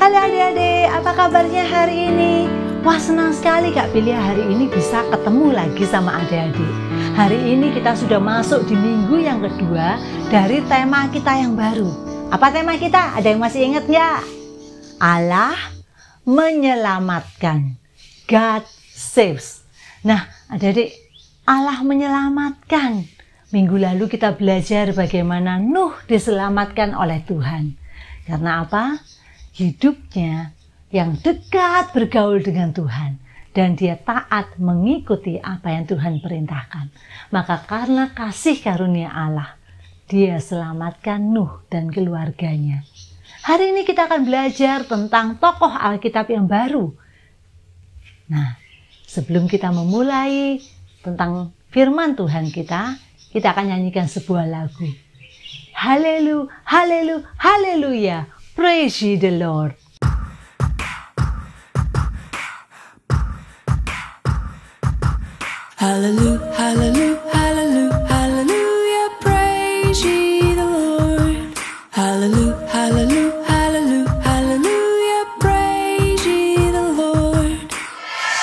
Halo adik-adik, apa kabarnya hari ini? Wah, senang sekali Kak Pilia hari ini bisa ketemu lagi sama adik-adik. Hari ini kita sudah masuk di minggu yang kedua dari tema kita yang baru. Apa tema kita? Ada yang masih ingat nggak? Allah menyelamatkan. God saves. Nah, adik-adik, Allah menyelamatkan. Minggu lalu kita belajar bagaimana Nuh diselamatkan oleh Tuhan. Karena apa? Hidupnya yang dekat bergaul dengan Tuhan. Dan dia taat mengikuti apa yang Tuhan perintahkan. Maka karena kasih karunia Allah, dia selamatkan Nuh dan keluarganya. Hari ini kita akan belajar tentang tokoh Alkitab yang baru. Nah, sebelum kita memulai tentang firman Tuhan kita akan nyanyikan sebuah lagu. Haleluya, haleluya, haleluya. Praise ye the Lord. Hallelujah, hallelujah, hallelujah, hallelujah, praise ye the Lord. Hallelujah, hallelujah, hallelujah, hallelujah, praise ye the Lord.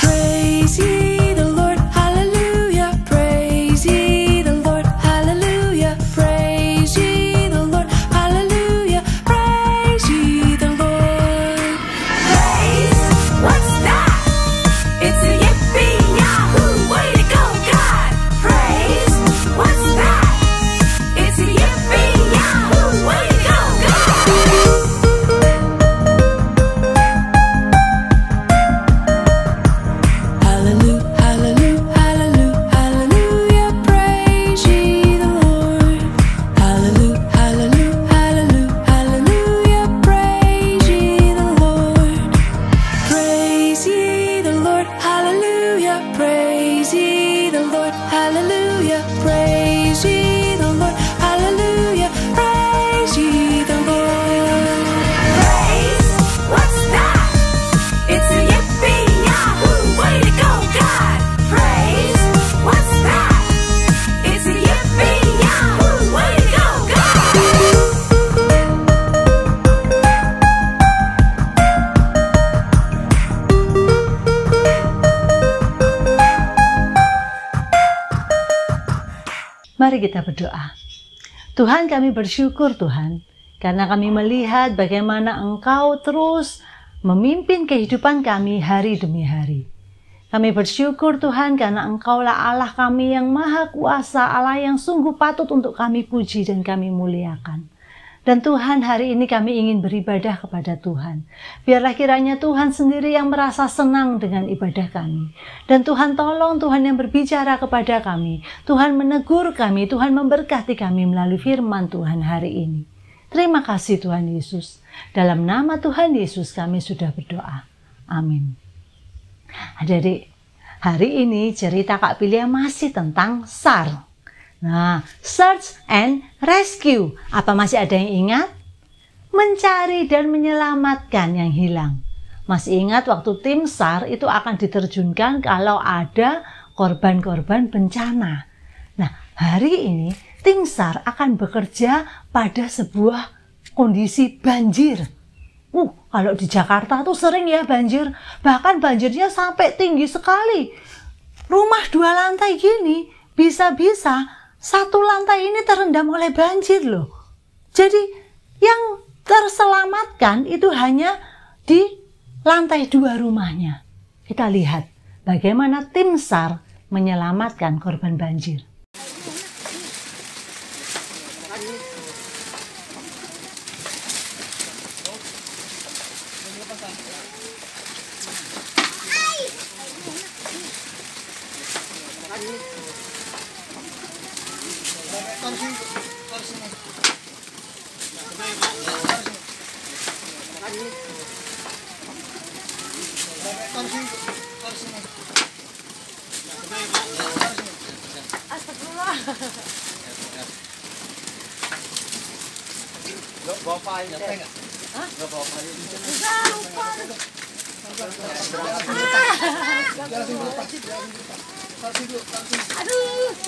Praise ye the Lord, hallelujah, praise ye the Lord, hallelujah, praise ye the Lord, hallelujah, praise ye the Lord. Praise, what's that? It's a yippee-yahoo, way to go, God! Praise, what's that? It's a yippee-yahoo, way to go, God! Hallelujah, hallelujah, hallelujah, hallelujah, praise ye the Lord. Hallelujah, hallelujah, hallelujah, hallelujah, praise ye the Lord. Praise ye the Lord, hallelujah, praise ye the Lord, hallelujah, praise ye the Lord, hallelujah, praise ye the Lord. Praise, what's that? It's a yippee-yahoo, way to go, God! Praise, what's that? It's a yippee-yahoo, way to go, God! Mari kita berdoa. Tuhan, kami bersyukur Tuhan, karena kami melihat bagaimana Engkau terus memimpin kehidupan kami hari demi hari. Kami bersyukur Tuhan karena Engkaulah Allah kami yang maha kuasa, Allah yang sungguh patut untuk kami puji dan kami muliakan. Dan Tuhan, hari ini kami ingin beribadah kepada Tuhan. Biarlah kiranya Tuhan sendiri yang merasa senang dengan ibadah kami. Dan Tuhan tolong Tuhan yang berbicara kepada kami. Tuhan menegur kami, Tuhan memberkati kami melalui firman Tuhan hari ini. Terima kasih Tuhan Yesus. Dalam nama Tuhan Yesus kami sudah berdoa. Amin. Adik-adik, hari ini cerita Kak Pilia masih tentang SAR. Nah, search and rescue. Apa masih ada yang ingat? Mencari dan menyelamatkan yang hilang. Masih ingat waktu tim SAR itu akan diterjunkan kalau ada korban-korban bencana. Nah, hari ini tim SAR akan bekerja pada sebuah kondisi banjir. Kalau di Jakarta tuh sering ya banjir. Bahkan banjirnya sampai tinggi sekali. Rumah 2 lantai gini bisa-bisa 1 lantai ini terendam oleh banjir loh. Jadi yang terselamatkan itu hanya di lantai 2 rumahnya. Kita lihat bagaimana tim SAR menyelamatkan korban banjir.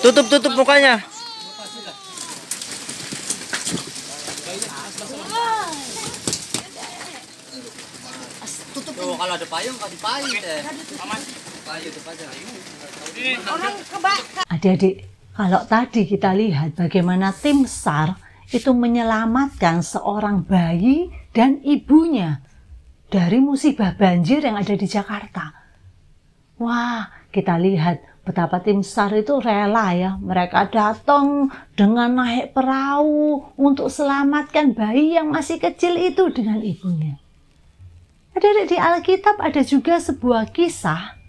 Tutup mukanya. Tuh kalau ada payung kalau dipayung deh. Payung depan aja. Adik-adik, kalau tadi kita lihat bagaimana tim SAR itu menyelamatkan seorang bayi dan ibunya dari musibah banjir yang ada di Jakarta. Wah, kita lihat betapa tim SAR itu rela ya. Mereka datang dengan naik perahu untuk selamatkan bayi yang masih kecil itu dengan ibunya. Adik-adik, di Alkitab ada juga sebuah kisah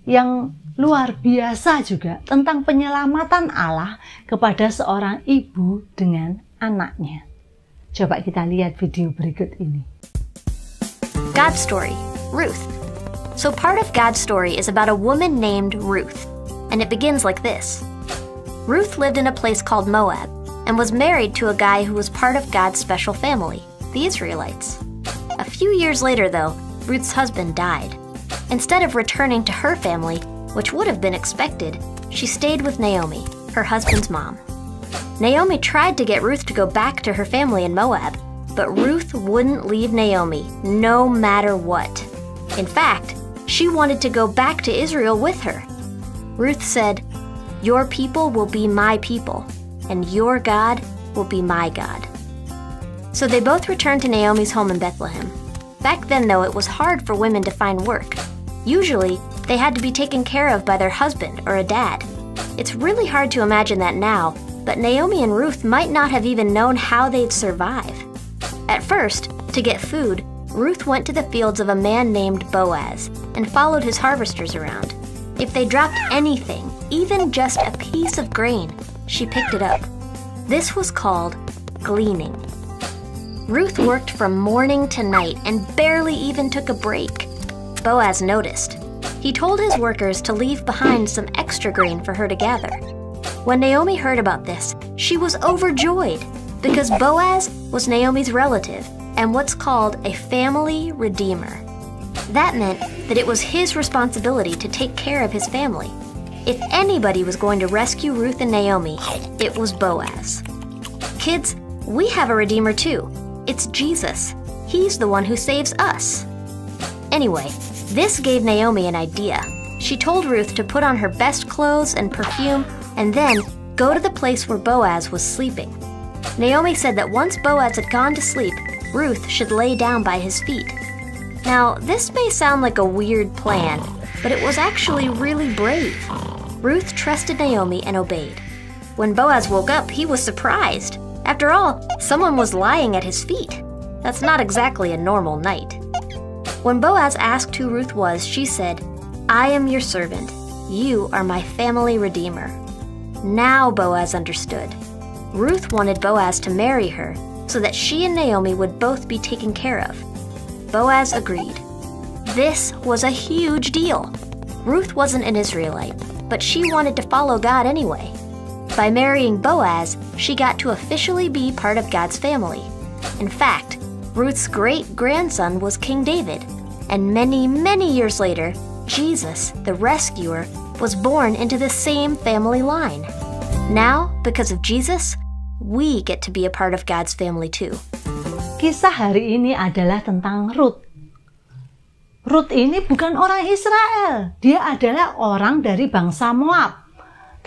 yang luar biasa juga tentang penyelamatan Allah kepada seorang ibu dengan anaknya. Coba kita lihat video berikut ini. God's story, Ruth. So part of God's story is about a woman named Ruth, and it begins like this. Ruth lived in a place called Moab and was married to a guy who was part of God's special family, the Israelites. A few years later, though, Ruth's husband died. Instead of returning to her family, which would have been expected, she stayed with Naomi, her husband's mom. Naomi tried to get Ruth to go back to her family in Moab, but Ruth wouldn't leave Naomi, no matter what. In fact, she wanted to go back to Israel with her. Ruth said, "Your people will be my people, and your God will be my God." So they both returned to Naomi's home in Bethlehem. Back then, though, it was hard for women to find work. Usually, they had to be taken care of by their husband or a dad. It's really hard to imagine that now, but Naomi and Ruth might not have even known how they'd survive. At first, to get food, Ruth went to the fields of a man named Boaz and followed his harvesters around. If they dropped anything, even just a piece of grain, she picked it up. This was called gleaning. Ruth worked from morning to night and barely even took a break. Boaz noticed. He told his workers to leave behind some extra grain for her to gather. When Naomi heard about this, she was overjoyed because Boaz was Naomi's relative and what's called a family redeemer. That meant that it was his responsibility to take care of his family. If anybody was going to rescue Ruth and Naomi, it was Boaz. Kids, we have a redeemer too. It's Jesus. He's the one who saves us. Anyway, this gave Naomi an idea. She told Ruth to put on her best clothes and perfume and then go to the place where Boaz was sleeping. Naomi said that once Boaz had gone to sleep, Ruth should lay down by his feet. Now, this may sound like a weird plan, but it was actually really brave. Ruth trusted Naomi and obeyed. When Boaz woke up, he was surprised. After all, someone was lying at his feet. That's not exactly a normal night. When Boaz asked who Ruth was, she said, "I am your servant. You are my family redeemer." Now Boaz understood. Ruth wanted Boaz to marry her so that she and Naomi would both be taken care of. Boaz agreed. This was a huge deal. Ruth wasn't an Israelite, but she wanted to follow God anyway. By marrying Boaz, she got to officially be part of God's family. In fact, Ruth's great-grandson was King David, and many, many years later, Jesus, the rescuer, was born into the same family line. Now, because of Jesus, we get to be a part of God's family too. Kisah hari ini adalah tentang Ruth. Ruth ini bukan orang Israel. Dia adalah orang dari bangsa Moab.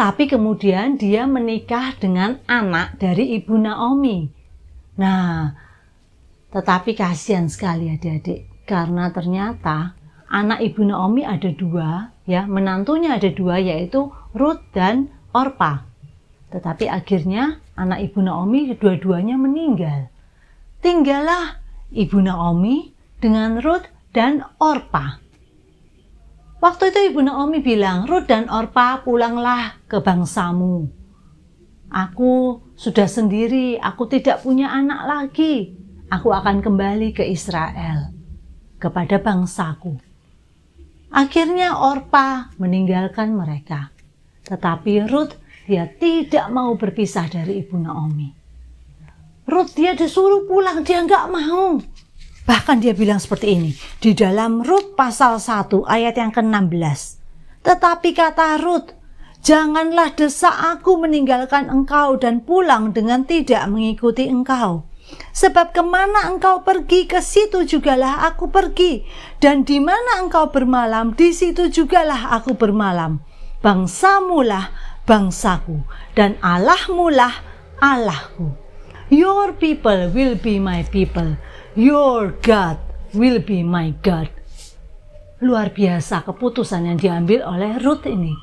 Tapi kemudian dia menikah dengan anak dari ibu Naomi. Nah, tetapi kasihan sekali adik-adik. Karena ternyata anak ibu Naomi ada dua, ya, menantunya ada dua, yaitu Ruth dan Orpa. Tetapi akhirnya anak ibu Naomi dua-duanya meninggal. Tinggallah ibu Naomi dengan Ruth dan Orpa. Waktu itu ibu Naomi bilang, "Ruth dan Orpa, pulanglah ke bangsamu. Aku sudah sendiri, aku tidak punya anak lagi. Aku akan kembali ke Israel, kepada bangsaku." Akhirnya Orpa meninggalkan mereka. Tetapi Ruth, dia tidak mau berpisah dari ibu Naomi. Ruth, dia disuruh pulang, dia nggak mau. Bahkan dia bilang seperti ini, di dalam Ruth pasal 1 ayat yang ke-16. "Tetapi kata Ruth, janganlah desak aku meninggalkan engkau dan pulang dengan tidak mengikuti engkau. Sebab kemana engkau pergi, ke situ jugalah aku pergi. Dan di mana engkau bermalam, di situ jugalah aku bermalam. Bangsamulah bangsaku, dan Allahmulah Allahku. Your people will be my people. Your God will be my God. Luar biasa keputusan yang diambil oleh Ruth ini.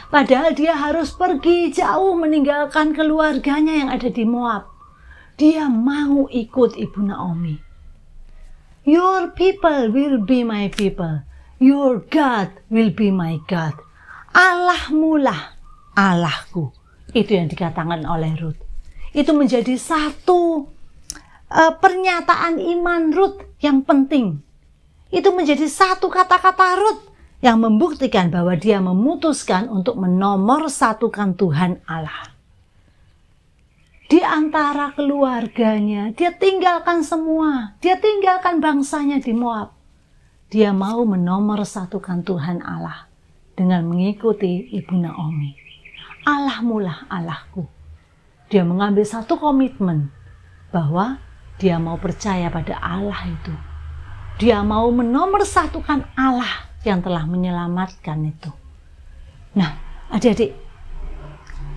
Padahal dia harus pergi jauh meninggalkan keluarganya yang ada di Moab. Dia mau ikut Ibu Naomi. Your people will be my people. Your God will be my God. Allahmulah Allahku. Itu yang dikatakan oleh Ruth. Itu menjadi satu pernyataan iman Ruth yang penting. Itu menjadi satu kata-kata Ruth yang membuktikan bahwa dia memutuskan untuk menomorsatukan Tuhan Allah. Di antara keluarganya, dia tinggalkan semua. Dia tinggalkan bangsanya di Moab. Dia mau menomorsatukan Tuhan Allah dengan mengikuti Ibu Naomi. Allahmulah Allahku. Dia mengambil satu komitmen bahwa dia mau percaya pada Allah itu. Dia mau menomorsatukan Allah yang telah menyelamatkan itu. Nah, adik-adik,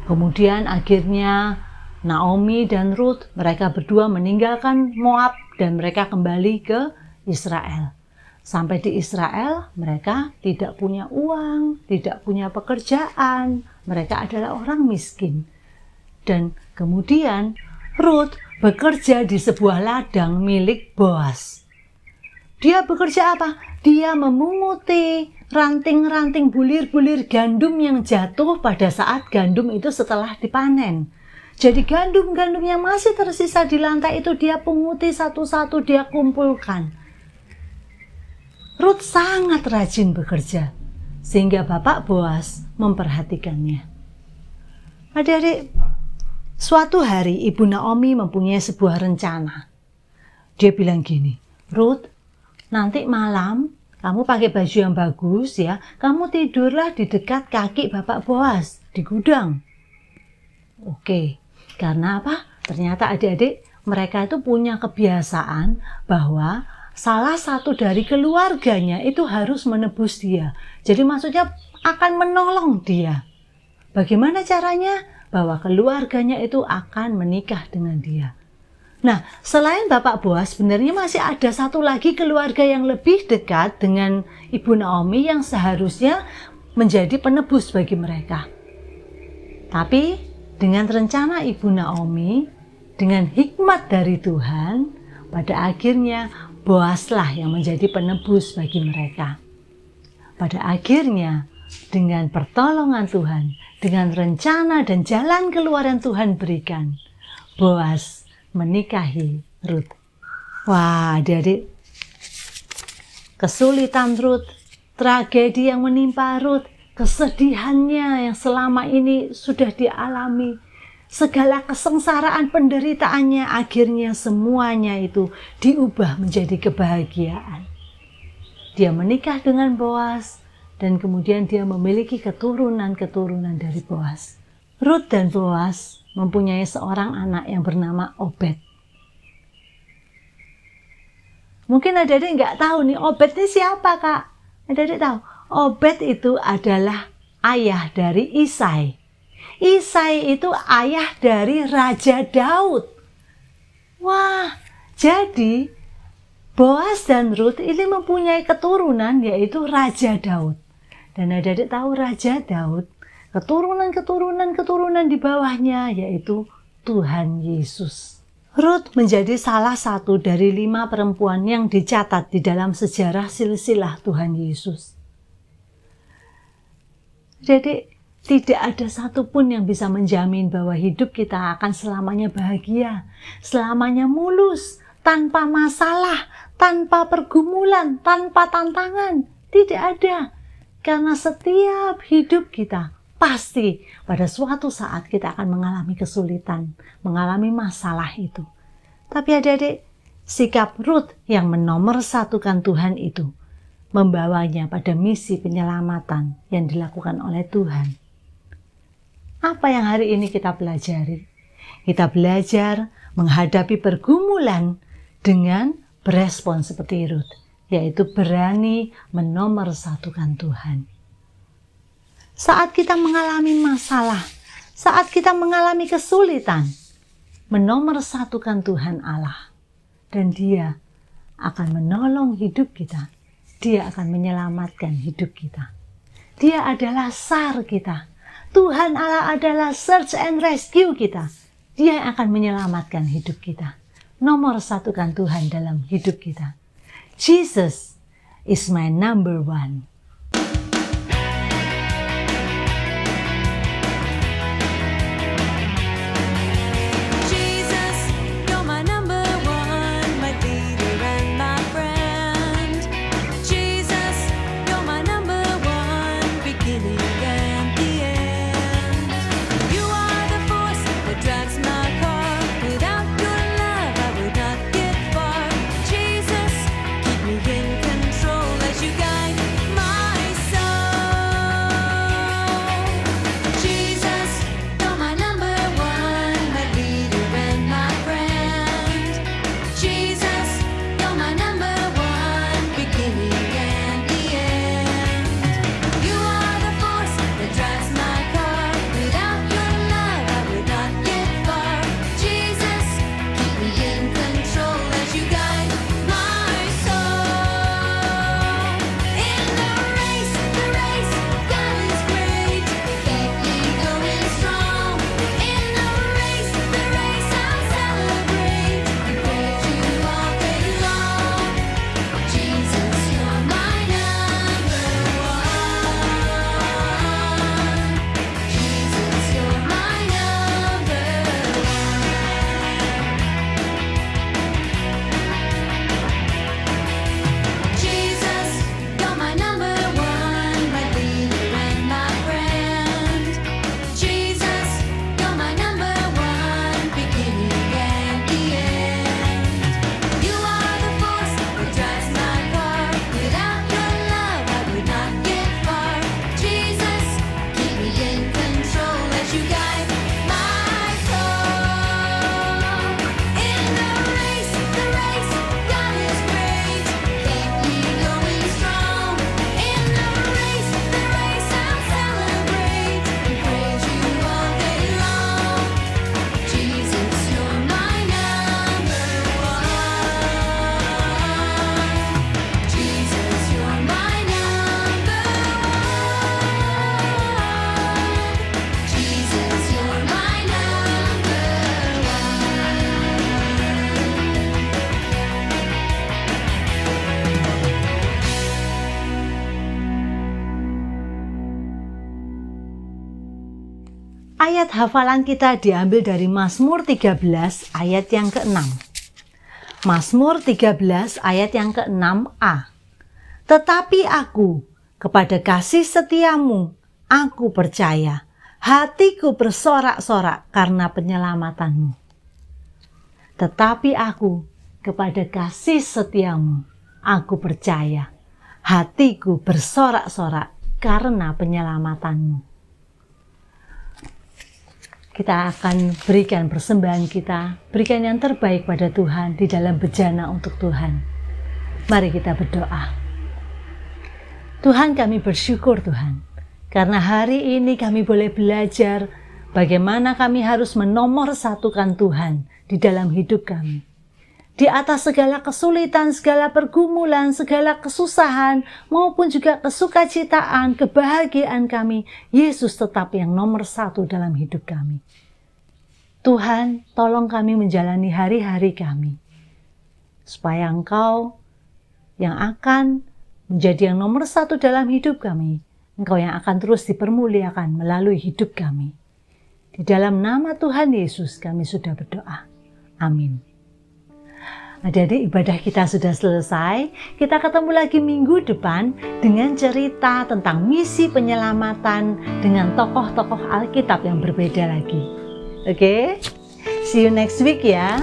kemudian akhirnya Naomi dan Ruth, mereka berdua meninggalkan Moab dan mereka kembali ke Israel. Sampai di Israel, mereka tidak punya uang, tidak punya pekerjaan. Mereka adalah orang miskin. Dan kemudian Ruth bekerja di sebuah ladang milik Boaz. Dia bekerja apa? Dia memunguti ranting-ranting bulir-bulir gandum yang jatuh pada saat gandum itu setelah dipanen. Jadi gandum-gandum yang masih tersisa di lantai itu dia punguti satu-satu, dia kumpulkan. Ruth sangat rajin bekerja, sehingga Bapak Boaz memperhatikannya. Adik-adik, suatu hari Ibu Naomi mempunyai sebuah rencana. Dia bilang gini, Ruth, nanti malam kamu pakai baju yang bagus ya, kamu tidurlah di dekat kaki Bapak Boaz di gudang. Oke. Karena apa? Ternyata adik-adik mereka itu punya kebiasaan bahwa salah satu dari keluarganya itu harus menebus dia. Jadi maksudnya akan menolong dia. Bagaimana caranya? Bahwa keluarganya itu akan menikah dengan dia. Nah, selain Bapak Boaz, sebenarnya masih ada satu lagi keluarga yang lebih dekat dengan Ibu Naomi yang seharusnya menjadi penebus bagi mereka. Tapi dengan rencana Ibu Naomi, dengan hikmat dari Tuhan, pada akhirnya Boazlah yang menjadi penebus bagi mereka. Pada akhirnya, dengan pertolongan Tuhan, dengan rencana dan jalan keluar yang Tuhan berikan, Boaz menikahi Ruth. Wah, adik-adik, kesulitan Ruth, tragedi yang menimpa Ruth, kesedihannya yang selama ini sudah dialami, segala kesengsaraan penderitaannya, akhirnya semuanya itu diubah menjadi kebahagiaan. Dia menikah dengan Boaz dan kemudian dia memiliki keturunan-keturunan dari Boaz. Ruth dan Boaz mempunyai seorang anak yang bernama Obed. Mungkin adik-adik nggak tahu nih, Obed ini siapa, Kak? Adik-adik tahu? Obed itu adalah ayah dari Isai. Isai itu ayah dari Raja Daud. Wah, jadi Boaz dan Ruth ini mempunyai keturunan yaitu Raja Daud. Dan adik-adik tahu Raja Daud, keturunan di bawahnya yaitu Tuhan Yesus. Ruth menjadi salah satu dari 5 perempuan yang dicatat di dalam sejarah silsilah Tuhan Yesus. Jadi tidak ada satupun yang bisa menjamin bahwa hidup kita akan selamanya bahagia, selamanya mulus, tanpa masalah, tanpa pergumulan, tanpa tantangan. Tidak ada. Karena setiap hidup kita pasti pada suatu saat kita akan mengalami kesulitan, mengalami masalah itu. Tapi adik-adik, sikap Ruth yang menomorsatukan Tuhan itu membawanya pada misi penyelamatan yang dilakukan oleh Tuhan. Apa yang hari ini kita pelajari? Kita belajar menghadapi pergumulan dengan berespon seperti Ruth, yaitu berani menomorsatukan Tuhan. Saat kita mengalami masalah, saat kita mengalami kesulitan, menomorsatukan Tuhan Allah, dan Dia akan menolong hidup kita. Dia akan menyelamatkan hidup kita. Dia adalah SAR kita. Tuhan Allah adalah search and rescue kita. Dia yang akan menyelamatkan hidup kita. Nomorsatukan Tuhan dalam hidup kita. Jesus is my number one. Ayat hafalan kita diambil dari Mazmur 13 ayat yang ke-6. Mazmur 13 ayat yang ke-6a. Tetapi aku, kepada kasih setiamu, aku percaya. Hatiku bersorak-sorak karena penyelamatanmu. Tetapi aku, kepada kasih setiamu, aku percaya. Hatiku bersorak-sorak karena penyelamatanmu. Kita akan berikan persembahan kita, berikan yang terbaik pada Tuhan di dalam bejana untuk Tuhan. Mari kita berdoa. Tuhan, kami bersyukur Tuhan, karena hari ini kami boleh belajar bagaimana kami harus menomorsatukan Tuhan di dalam hidup kami. Di atas segala kesulitan, segala pergumulan, segala kesusahan, maupun juga kesukacitaan, kebahagiaan kami, Yesus tetap yang nomor satu dalam hidup kami. Tuhan, tolong kami menjalani hari-hari kami, supaya Engkau yang akan menjadi yang nomor satu dalam hidup kami, Engkau yang akan terus dipermuliakan melalui hidup kami. Di dalam nama Tuhan Yesus kami sudah berdoa. Amin. Adik-adik, ibadah kita sudah selesai. Kita ketemu lagi minggu depan dengan cerita tentang misi penyelamatan dengan tokoh-tokoh Alkitab yang berbeda lagi. Oke? See you next week ya.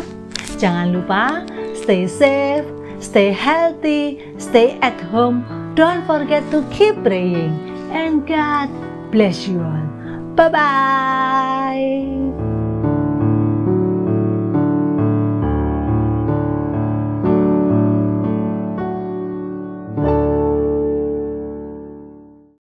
Jangan lupa stay safe, stay healthy, stay at home. Don't forget to keep praying. And God bless you all. Bye-bye.